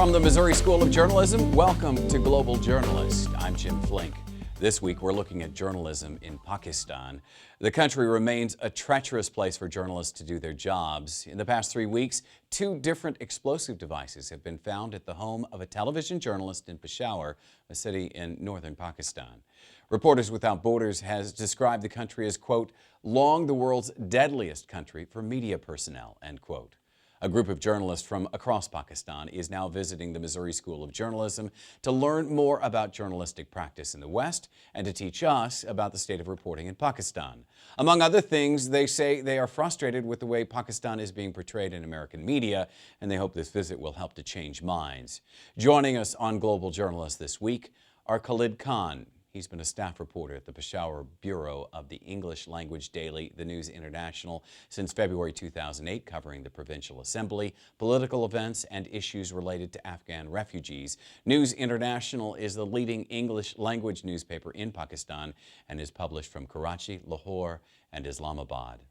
From the Missouri School of Journalism, welcome to Global Journalist. I'm Jim Flink. This week we're looking at journalism in Pakistan. The country remains a treacherous place for journalists to do their jobs. In the past 3 weeks, 2 different explosive devices have been found at the home of a television journalist in Peshawar, a city in northern Pakistan. Reporters Without Borders has described the country as, quote, long the world's deadliest country for media personnel, end quote. A group of journalists from across Pakistan is now visiting the Missouri School of Journalism to learn more about journalistic practice in the West and to teach us about the state of reporting in Pakistan. Among other things, they say they are frustrated with the way Pakistan is being portrayed in American media, and they hope this visit will help to change minds. Joining us on Global Journalist this week are Khalid Khan. He's been a staff reporter at the Peshawar Bureau of the English language daily, The News International, since February 2008, covering the Provincial Assembly, political events, and issues related to Afghan refugees. News International is the leading English language newspaper in Pakistan and is published from Karachi, Lahore, and Islamabad.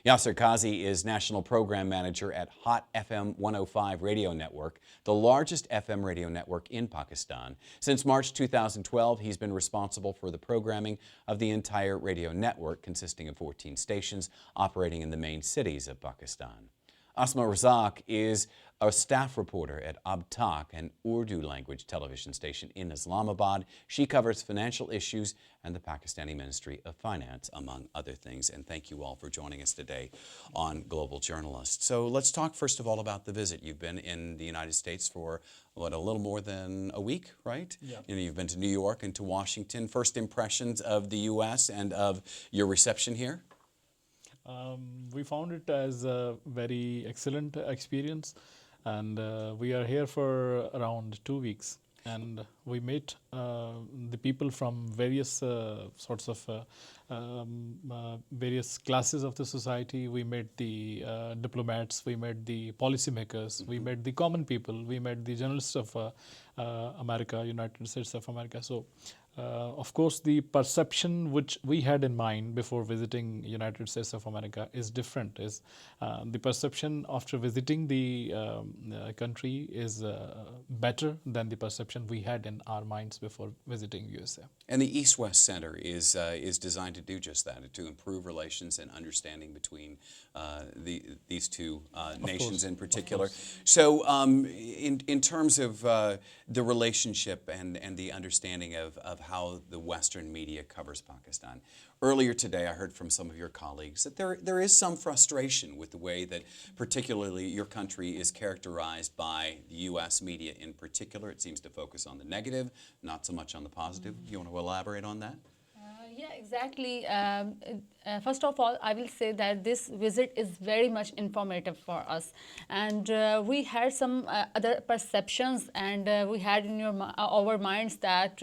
Yasser Kazi is National Program Manager at Hot FM 105 Radio Network, the largest FM radio network in Pakistan. Since March 2012, he's been responsible for the programming of the entire radio network, consisting of 14 stations operating in the main cities of Pakistan. Asma Razak is a staff reporter at Abtak, an Urdu language television station in Islamabad. She covers financial issues and the Pakistani Ministry of Finance, among other things. And thank you all for joining us today on Global Journalist. So let's talk first of all about the visit. You've been in the United States for, what, a little more than a week, right? Yeah. You've been to New York and to Washington. First impressions of the U.S. and of your reception here? We found it as a very excellent experience, and we are here for around 2 weeks, and we met the people from various various classes of the society. We met the diplomats, we met the policymakers, we met the common people, we met the journalists of America, United States of America. So of course, the perception which we had in mind before visiting United States of America is different. Is the perception after visiting the country is better than the perception we had in our minds before visiting USA. And the East-West Center is designed to do just that, to improve relations and understanding between these two nations in particular. So in terms of the relationship and the understanding of how the Western media covers Pakistan. Earlier today, I heard from some of your colleagues that there is some frustration with the way that particularly your country is characterized by the U.S. media in particular. It seems to focus on the negative, not so much on the positive. You want to elaborate on that? Yeah, exactly. First of all, I will say that this visit is very much informative for us. And we had some other perceptions, and we had in our minds that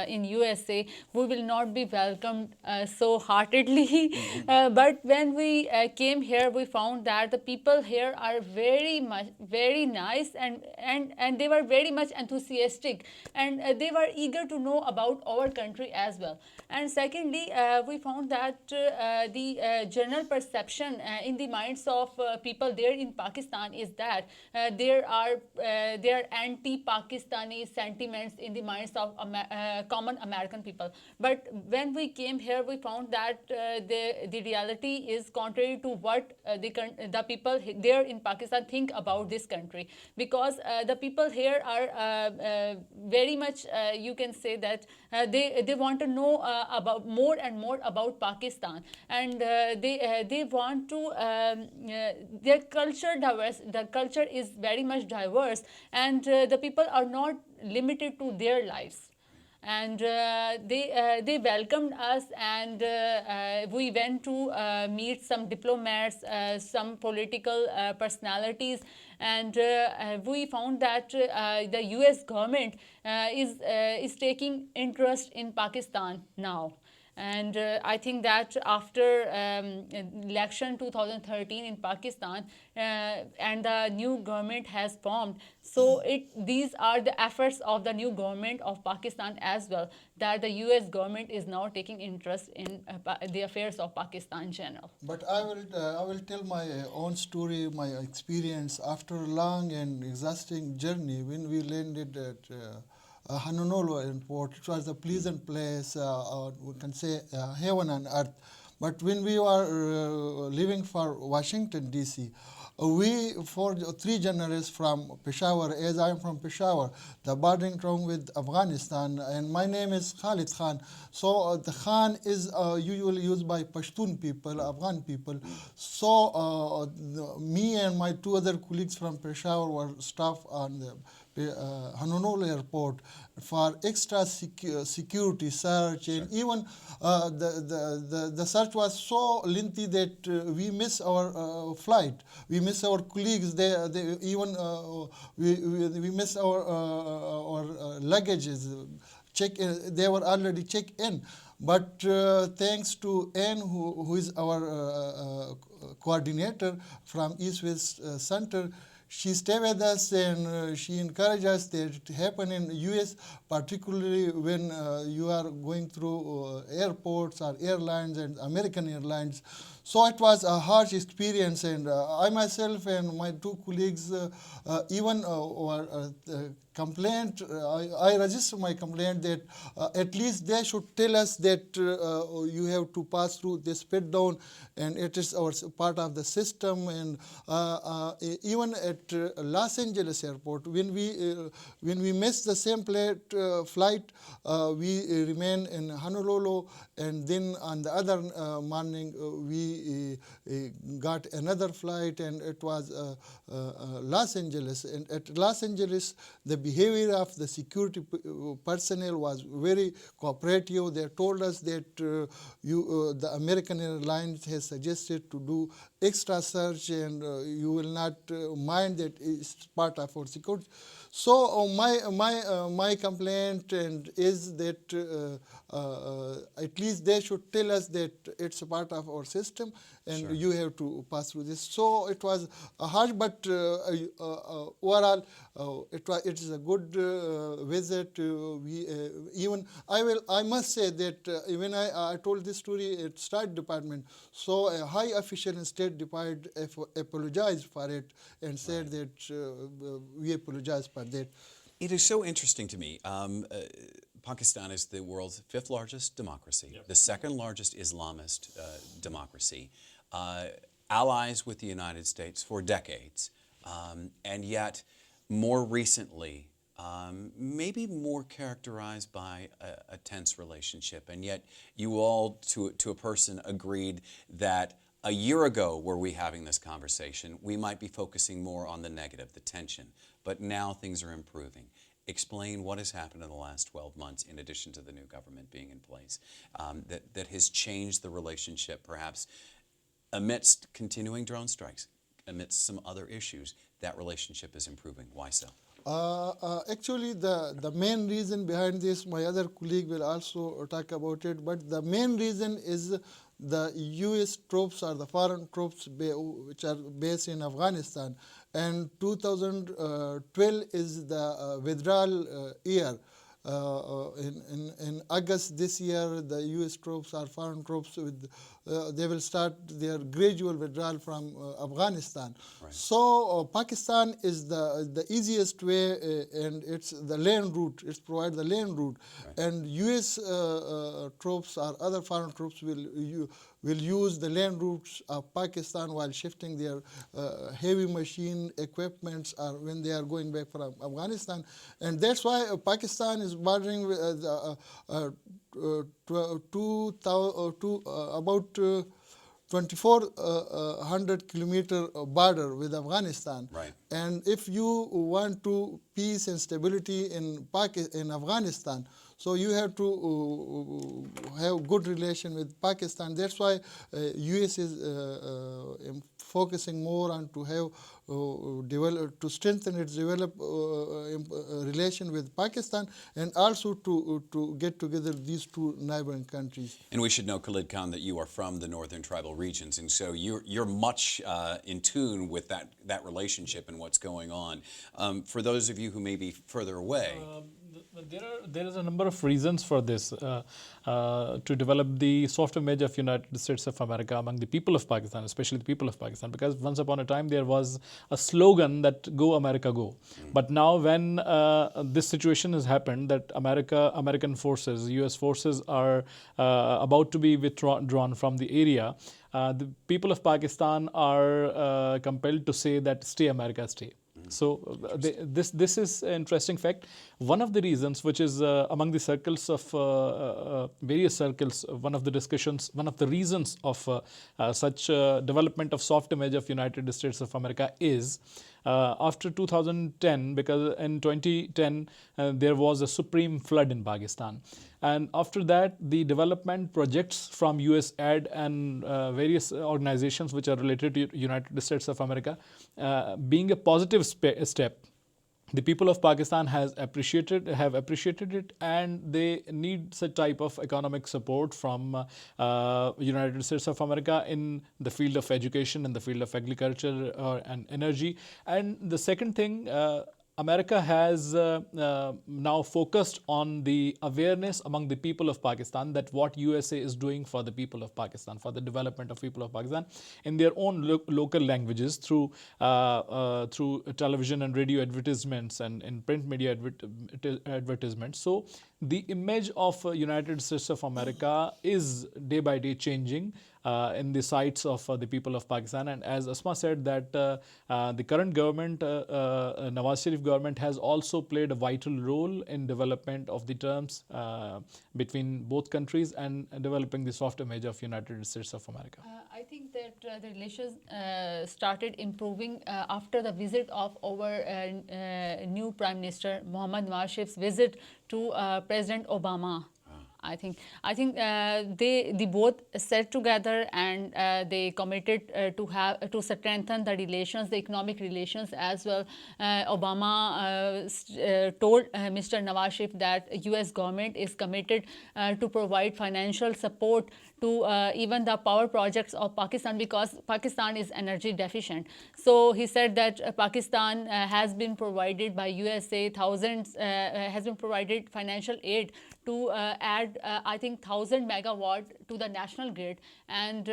in USA, we will not be welcomed so heartedly. But when we came here, we found that the people here are very nice, and they were very much enthusiastic, and they were eager to know about our country as well. And secondly, we found that the general perception in the minds of people there in Pakistan is that there are anti-Pakistani sentiments in the minds of common American people. But when we came here, we found that the reality is contrary to what the people there in Pakistan think about this country, because the people here are very much, you can say that they want to know about more and more about Pakistan, and they want to their culture diverse. The culture is very much diverse, and the people are not limited to their lives. And they welcomed us, and we went to meet some diplomats, some political personalities, and we found that the US government is taking interest in Pakistan now. And I think that after election 2013 in Pakistan and the new government has formed, so these are the efforts of the new government of Pakistan as well, that the US government is now taking interest in the affairs of Pakistan in general. But I will tell my own story, my experience after a long and exhausting journey. When we landed at Honolulu airport, it was a pleasant place, we can say heaven on earth. But when we were leaving for Washington DC, we, for 3 journalists from Peshawar, as I am from Peshawar, the bordering town with Afghanistan, and my name is Khalid Khan. So the Khan is usually used by Pashtun people, Afghan people. So me and my 2 other colleagues from Peshawar were staff on the Honolulu airport for extra security search, and even the search was so lengthy that we miss our flight. We miss our colleagues. They even we miss our luggages. They were already checked in. But thanks to Anne, who is our coordinator from East West Center, she stayed with us and she encouraged us that it happen in US, particularly when you are going through airports or airlines and American Airlines. So it was a harsh experience, and I myself and my 2 colleagues even were complaint. I registered my complaint that at least they should tell us that you have to pass through this pit down, and it is our part of the system. And even at Los Angeles airport, when we missed the same flight, we remain in Honolulu, and then on the other morning we got another flight, and it was Los Angeles. And at Los Angeles, the behavior of the security personnel was very cooperative. They told us that the American Airlines has suggested to do extra search, and you will not mind that it's part of our security. So my complaint is that at least they should tell us that it's a part of our system, and Sure. you have to pass through this. So it was harsh, but overall it is a good visit. I must say that when I told this story at State Department, so a high official in State Department apologized for it and said that we apologize for that. It is so interesting to me. Pakistan is the world's 5th largest democracy, the 2nd largest Islamist democracy, allies with the United States for decades, and yet more recently, maybe more characterized by a tense relationship. And yet you all, to a person, agreed that a year ago, were we having this conversation, we might be focusing more on the negative, the tension, but now things are improving. Explain what has happened in the last 12 months, in addition to the new government being in place, that has changed the relationship, perhaps amidst continuing drone strikes, amidst some other issues. That relationship is improving. Why so? Actually, the main reason behind this, my other colleague will also talk about it, but the main reason is the U.S. troops or the foreign troops which are based in Afghanistan. And 2012 is the withdrawal year. In August this year, the U.S. troops or foreign troops they will start their gradual withdrawal from Afghanistan. Right. So Pakistan is the easiest way, and it's the land route. It provides the land route, right. And U.S. Troops or other foreign troops will use the land routes of Pakistan while shifting their heavy machine equipments or when they are going back from Afghanistan. And that's why Pakistan is bordering with about 2,400 kilometer border with Afghanistan. Right. And if you want to peace and stability in Afghanistan, So you have to have good relation with Pakistan. That's why US is focusing more on to have develop, to strengthen its relation with Pakistan, and also to get together these two neighboring countries. And we should know, Khalid Khan, that you are from the northern tribal regions, and so you're much in tune with that relationship and what's going on. For those of you who may be further away. There is a number of reasons for this to develop the soft image of United States of America among the people of Pakistan, especially the people of Pakistan, because once upon a time there was a slogan that "Go America, go." But now when this situation has happened, that American forces, U.S. forces are about to be withdrawn from the area, the people of Pakistan are compelled to say that "Stay America, stay." So this is an interesting fact. One of the reasons, which is among the circles of various circles, one of the discussions, one of the reasons of such development of soft image of United States of America is after 2010, because in 2010 there was a supreme flood in Pakistan. And after that, the development projects from USAID and various organizations which are related to United States of America, being a positive step, the people of Pakistan have appreciated it, and they need such type of economic support from United States of America in the field of education, in the field of agriculture and energy. And the second thing, America has now focused on the awareness among the people of Pakistan that what USA is doing for the people of Pakistan, for the development of people of Pakistan in their own local languages through television and radio advertisements and in print media advertisements. So the image of United States of America is day by day changing in the sights of the people of Pakistan. And as Asma said, that the current government, Nawaz Sharif government, has also played a vital role in development of the terms between both countries and developing the soft image of United States of America. I think that the relations started improving after the visit of our new Prime Minister Mohammad Nawaz Sharif's visit to President Obama. I think they both sat together and they committed to strengthen the relations, the economic relations as well. Obama told Mr. Nawaz Sharif that U.S. government is committed to provide financial support to even the power projects of Pakistan, because Pakistan is energy deficient. So he said that Pakistan has been provided by USA has been provided financial aid to add I think 1,000 megawatt to the national grid, and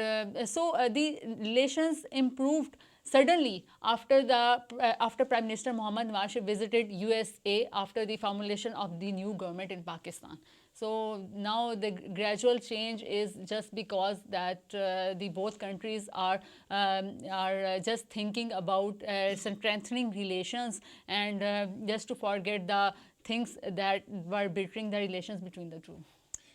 so the relations improved suddenly after Prime Minister Mohammad Nawaz Sharif visited USA after the formulation of the new government in Pakistan. So now the gradual change is just because that the both countries are just thinking about strengthening relations and just to forget the things that were bettering the relations between the two.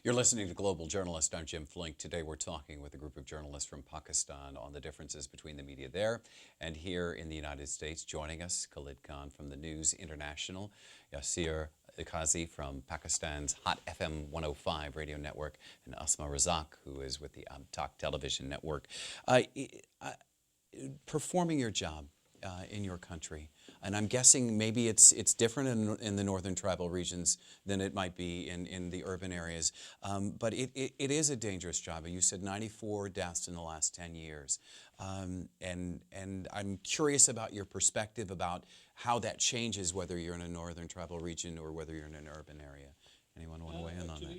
You're listening to Global Journalist. I'm Jim Flink. Today we're talking with a group of journalists from Pakistan on the differences between the media there and here in the United States. Joining us, Khalid Khan from the News International, Yasir Kazi from Pakistan's Hot FM 105 radio network, and Asma Razak, who is with the Talk Television network. Performing your job in your country, and I'm guessing maybe it's different in the northern tribal regions than it might be in the urban areas, but it is a dangerous job. You said 94 deaths in the last 10 years, and I'm curious about your perspective about how that changes whether you're in a northern tribal region or whether you're in an urban area. Anyone want to weigh in on that?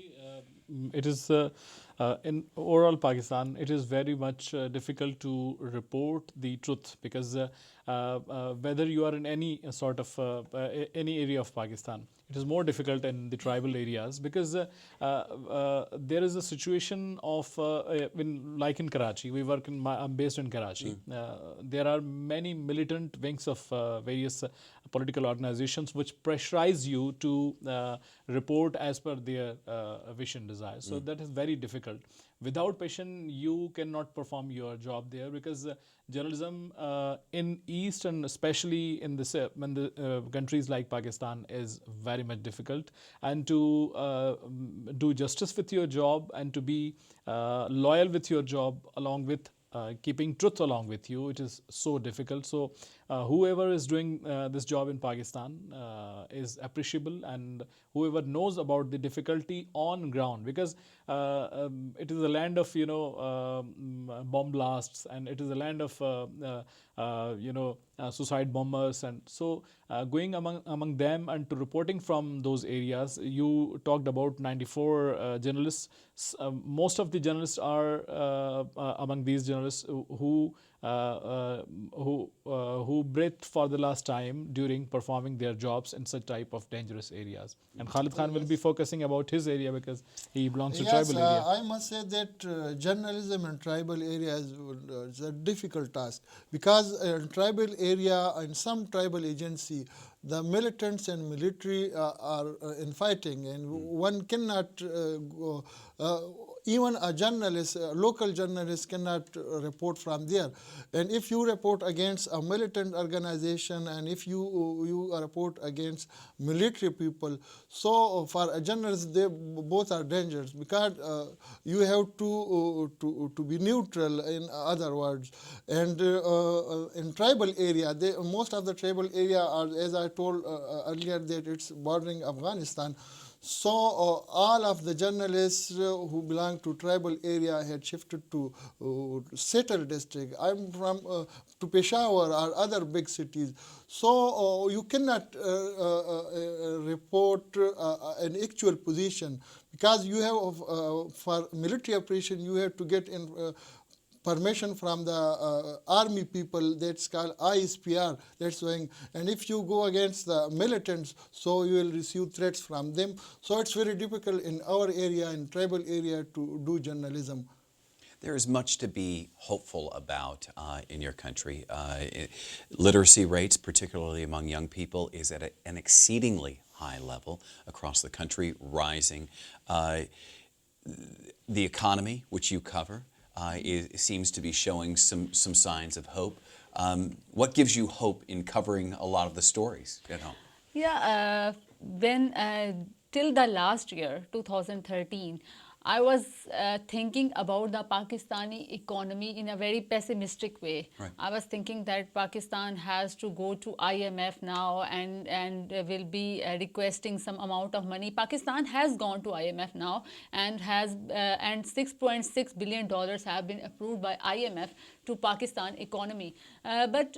It is in overall Pakistan, it is very much difficult to report the truth, because whether you are in any sort of any area of Pakistan, it is more difficult in the tribal areas, because there is a situation of like in Karachi. I'm based in Karachi. There are many militant wings of various political organizations which pressurize you to report as per their wish and desire. So that is very difficult. without passion, you cannot perform your job there, because journalism in East, and especially in the countries like Pakistan, is very much difficult. And to do justice with your job, and to be loyal with your job, along with keeping truth along with you, it is so difficult. So whoever is doing this job in Pakistan is appreciable, and whoever knows about the difficulty on ground, because it is a land of bomb blasts, and it is a land of suicide bombers. And so going among them and to reporting from those areas, you talked about 94 journalists. Most of the journalists are among these journalists who breathed for the last time during performing their jobs in such type of dangerous areas. And Khalid Khan will be focusing about his area, because he belongs to tribal area. I must say that journalism in tribal areas is a difficult task, because in tribal area, in some tribal agency, the militants and military are in fighting, and one cannot go, even a journalist, a local journalist, cannot report from there. And if you report against a militant organization, and if you report against military people, so for a journalist, they both are dangerous, because you have to be neutral, in other words. And in tribal area, most of the tribal area are, as I told earlier, that it's bordering Afghanistan. So all of the journalists who belong to tribal area had shifted to Settle district. I'm from to Peshawar or other big cities. So you cannot report an actual position, because you have for military operation you have to get in permission from the army people, that's called ISPR, that's why. And if you go against the militants, so you will receive threats from them. So it's very difficult in our area, in tribal area, to do journalism. There is much to be hopeful about in your country. Literacy rates, particularly among young people, is at an exceedingly high level across the country, rising. The economy, which you cover, seems to be showing some signs of hope. What gives you hope in covering a lot of the stories at home? Yeah, when till the last year, 2013, I was thinking about the Pakistani economy in a very pessimistic way. Right. I was thinking that Pakistan has to go to IMF now and will be requesting some amount of money. Pakistan has gone to IMF now and has and $6.6 billion have been approved by IMF to Pakistan economy. But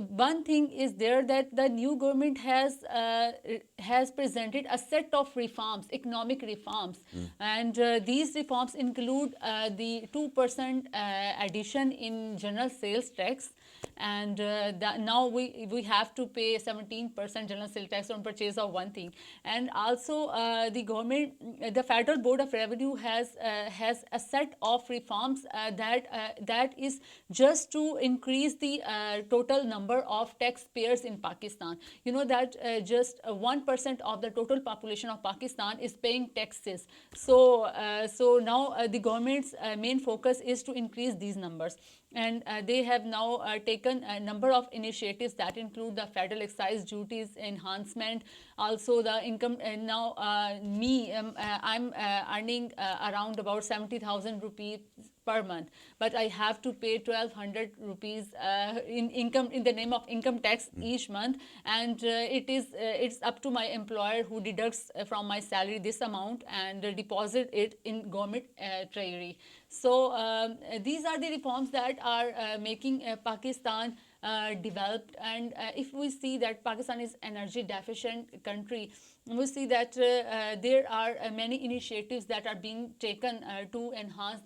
one thing is there, that the new government has presented a set of reforms, economic reforms, and these reforms include the 2% addition in general sales tax, and now we have to pay 17% general sales tax on purchase of one thing. And also the government, the Federal Board of Revenue has a set of reforms that is just to increase the total number of taxpayers in Pakistan. You know that just 1% of the total population of Pakistan is paying taxes. So now the government's main focus is to increase these numbers. And they have now taken a number of initiatives that include the federal excise duties enhancement, also the income. Now I'm earning around about 70,000 rupees per month, but I have to pay 1,200 rupees in income, in the name of income tax each month, and it's up to my employer, who deducts from my salary this amount and deposit it in government treasury. So these are the reforms that are making Pakistan developed. And if we see that Pakistan is energy deficient country, we see that there are many initiatives that are being taken to enhance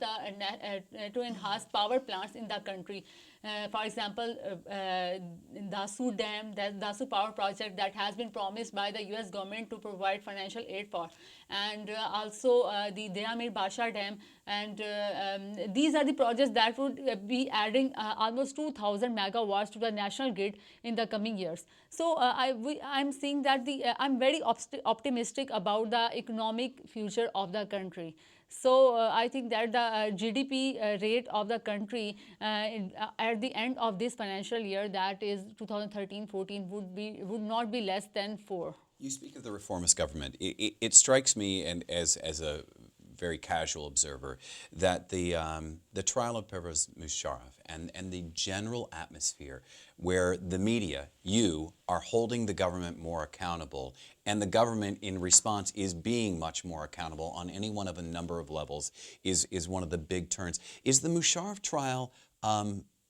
power plants in the country. For example, Dasu Dam, the Dasu Power Project that has been promised by the US government to provide financial aid for, and also the Dayamir Basha Dam, and these are the projects that would be adding almost 2,000 megawatts to the national grid in the coming years. So I'm seeing that I'm very optimistic about the economic future of the country. So I think that the GDP rate of the country at the end of this financial year, that is 2013-14, would not be less than 4. You speak of the reformist government. It strikes me, and as a very casual observer, that the trial of Pervez Musharraf and the general atmosphere where the media, you, are holding the government more accountable, and the government in response is being much more accountable on any one of a number of levels, is one of the big turns. Is the Musharraf trial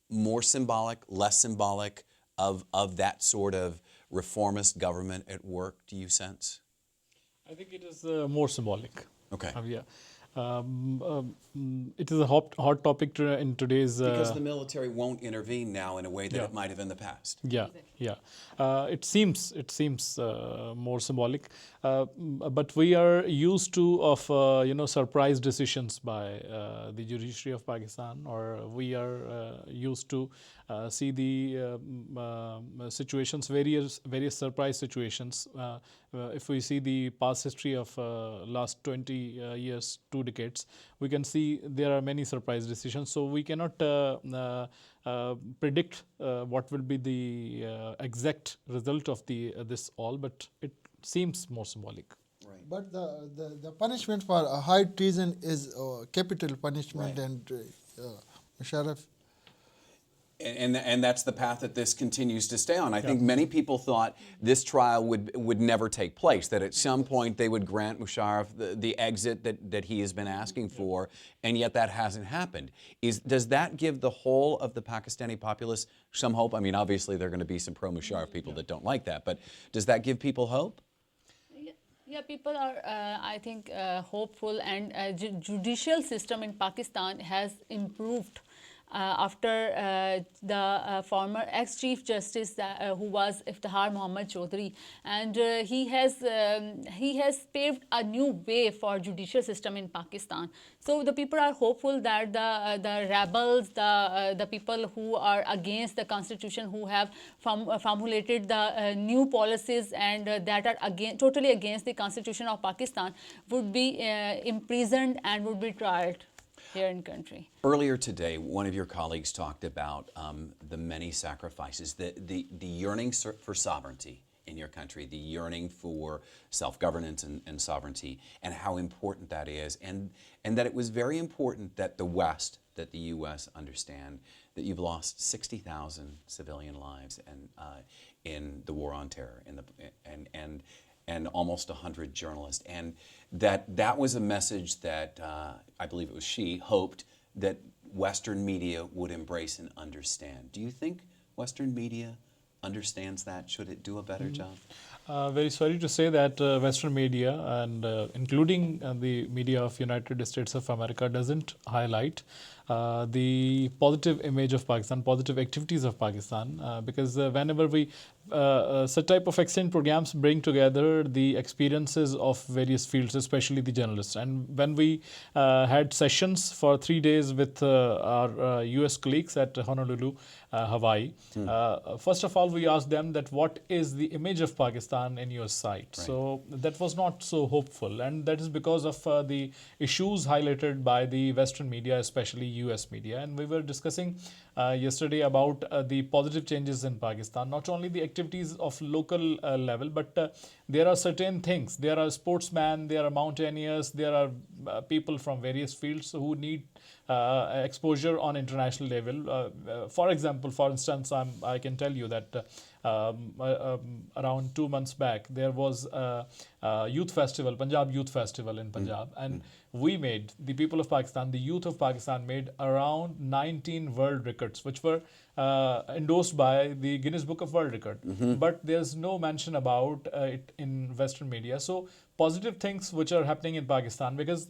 more symbolic, less symbolic of that sort of reformist government at work, do you sense? I think it is more symbolic. Okay. Yeah. It is a hot topic in today's. Because the military won't intervene now in a way that Yeah. it might have in the past. Yeah, yeah. It seems more symbolic, but we are used to of surprise decisions by the judiciary of Pakistan, or we are used to see the situations, various surprise situations. If we see the past history of last 20 years, 2 decades, we can see there are many surprise decisions. So we cannot predict what will be the exact result of this all, but it seems more symbolic. Right. But the punishment for high treason is capital punishment, Right. and Musharraf. And that's the path that this continues to stay on. I think many people thought this trial would never take place, that at some point they would grant Musharraf the exit that he has been asking for, and yet that hasn't happened. Does that give the whole of the Pakistani populace some hope? I mean, obviously there are going to be some pro-Musharraf people that don't like that, but does that give people hope? Yeah, people are, I think, hopeful, and judicial system in Pakistan has improved after the former ex-chief justice who was Iftihar Muhammad Chaudhry, and he has paved a new way for judicial system in Pakistan. So the people are hopeful that the rebels, the people who are against the constitution, who have formulated the new policies and that are totally against the constitution of Pakistan, would be imprisoned and would be tried here in country. Earlier today, one of your colleagues talked about the many sacrifices, the yearning for sovereignty in your country, the yearning for self-governance and sovereignty, and how important that is, and that it was very important that the West, that the U.S. understand that you've lost 60,000 civilian lives in the war on terror, and almost 100 journalists, and that was a message that I believe it was she hoped that Western media would embrace and understand. Do you think Western media understands that? Should it do a better job? Very sorry to say that Western media, and including the media of United States of America, doesn't highlight the positive image of Pakistan, positive activities of Pakistan, because whenever we such type of exchange programs bring together the experiences of various fields, especially the journalists. And when we had sessions for 3 days with our US colleagues at Honolulu, Hawaii, first of all, we asked them that what is the image of Pakistan in your sight? Right. So that was not so hopeful, and that is because of the issues highlighted by the Western media, especially US media. And we were discussing yesterday about the positive changes in Pakistan, not only the activities of local level, but there are certain things. There are sportsmen, there are mountaineers, there are people from various fields who need exposure on international level. For instance, I can tell you that around 2 months back, there was a youth festival, Punjab Youth Festival in Punjab, and the people of Pakistan, the youth of Pakistan made around 19 world records, which were endorsed by the Guinness Book of World Record. But there's no mention about it in Western media. So positive things which are happening in Pakistan, because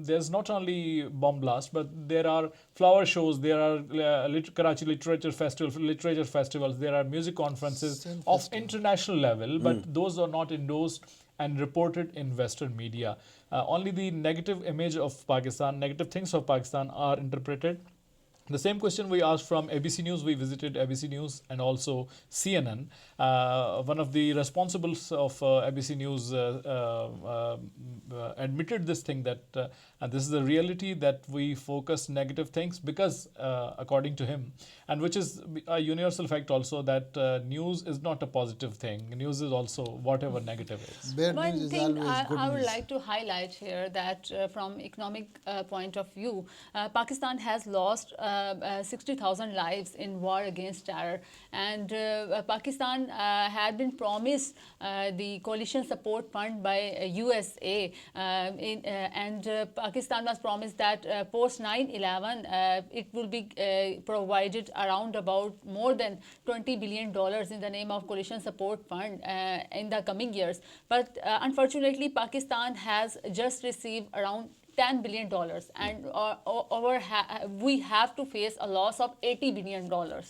there's not only bomb blast, but there are flower shows, there are Karachi literature festivals, there are music conferences of international level, but those are not endorsed and reported in Western media. Only the negative image of Pakistan, negative things of Pakistan are interpreted. The same question we asked from ABC News. We visited ABC News and also CNN. One of the responsibles of ABC News admitted this thing that and this is the reality, that we focus negative things because, according to him, and which is a universal fact also, that news is not a positive thing. News is also whatever negative is. Bad One news is thing always good I would news. like to highlight here that from economic point of view, Pakistan has lost 60,000 lives in war against terror, and Pakistan had been promised the coalition support fund by USA, and Pakistan was promised that post 9/11 it will be provided around about more than $20 billion in the name of coalition support fund in the coming years. But unfortunately, Pakistan has just received around $10 billion, and we have to face a loss of $80 billion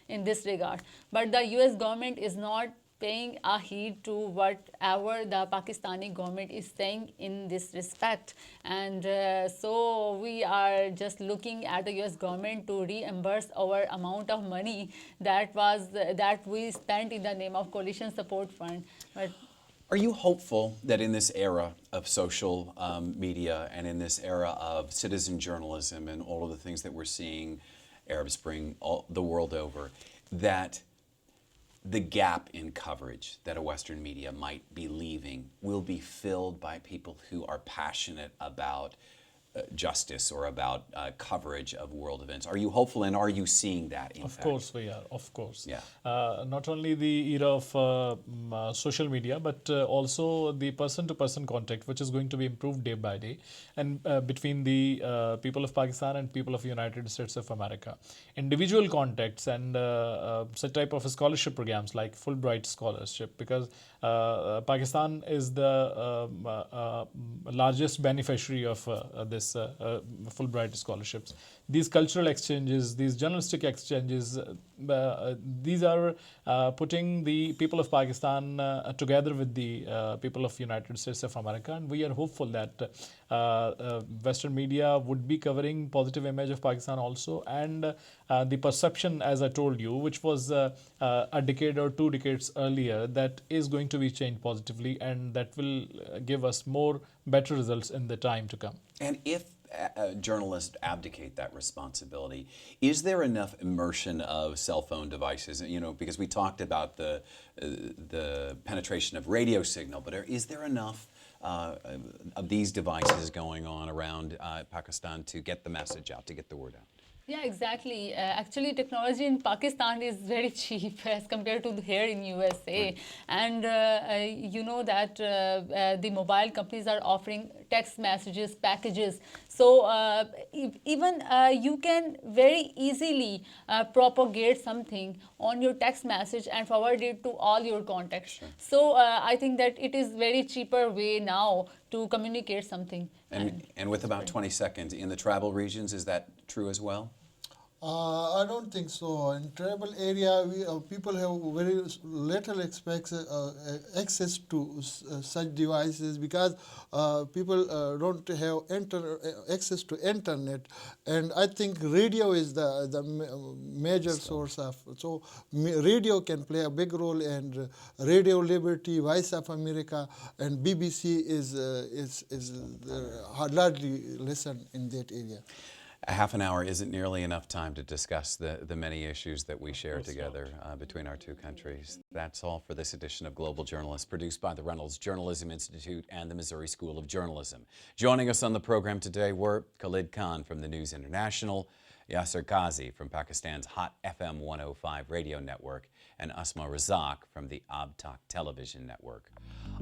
in this regard. But the US government is not paying a heed to whatever the Pakistani government is saying in this respect, and so we are just looking at the US government to reimburse our amount of money that we spent in the name of coalition support fund. But Are you hopeful that in this era of social media and in this era of citizen journalism and all of the things that we're seeing, Arab Spring, the world over, that the gap in coverage that a Western media might be leaving will be filled by people who are passionate about justice or about coverage of world events? Are you hopeful, and are you seeing that in Of fact? course we are, of course. Yeah. Not only the era of social media, but also the person-to-person contact, which is going to be improved day by day, and between the people of Pakistan and people of United States of America. Individual contacts and such type of scholarship programs like Fulbright scholarship, because Pakistan is the largest beneficiary of this Fulbright scholarships. These cultural exchanges, these journalistic exchanges, these are putting the people of Pakistan together with the people of United States of America, and we are hopeful that Western media would be covering positive image of Pakistan also, and the perception, as I told you, which was a decade or 2 decades earlier, that is going to be changed positively, and that will give us more better results in the time to come. And if journalists abdicate that responsibility, is there enough immersion of cell phone devices? You know, because we talked about the penetration of radio signal, but is there enough of these devices going on around Pakistan to get the message out, to get the word out? yeah, exactly. Actually, technology in Pakistan is very cheap as compared to here in USA. Right. And you know that the mobile companies are offering text messages, packages. So even you can very easily propagate something on your text message and forward it to all your contacts. Sure. So I think that it is very cheaper way now to communicate something. And with about 20 seconds, in the tribal regions, is that true as well? I don't think so. In tribal area, people have very little access to such devices, because people don't have access to internet, and I think radio is the major source of. So radio can play a big role, and Radio Liberty, Voice of America, and BBC is largely listened in that area. A half an hour isn't nearly enough time to discuss the many issues that we share together between our two countries. That's all for this edition of Global Journalist, produced by the Reynolds Journalism Institute and the Missouri School of Journalism. Joining us on the program today were Khalid Khan from the News International, Yasser Ghazi from Pakistan's Hot FM 105 radio network, and Asma Razak from the Abtak television network.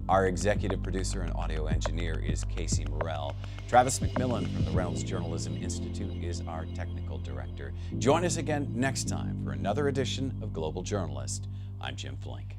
Our executive producer and audio engineer is Casey Morrell. Travis McMillan from the Reynolds Journalism Institute is our technical director. Join us again next time for another edition of Global Journalist. I'm Jim Flink.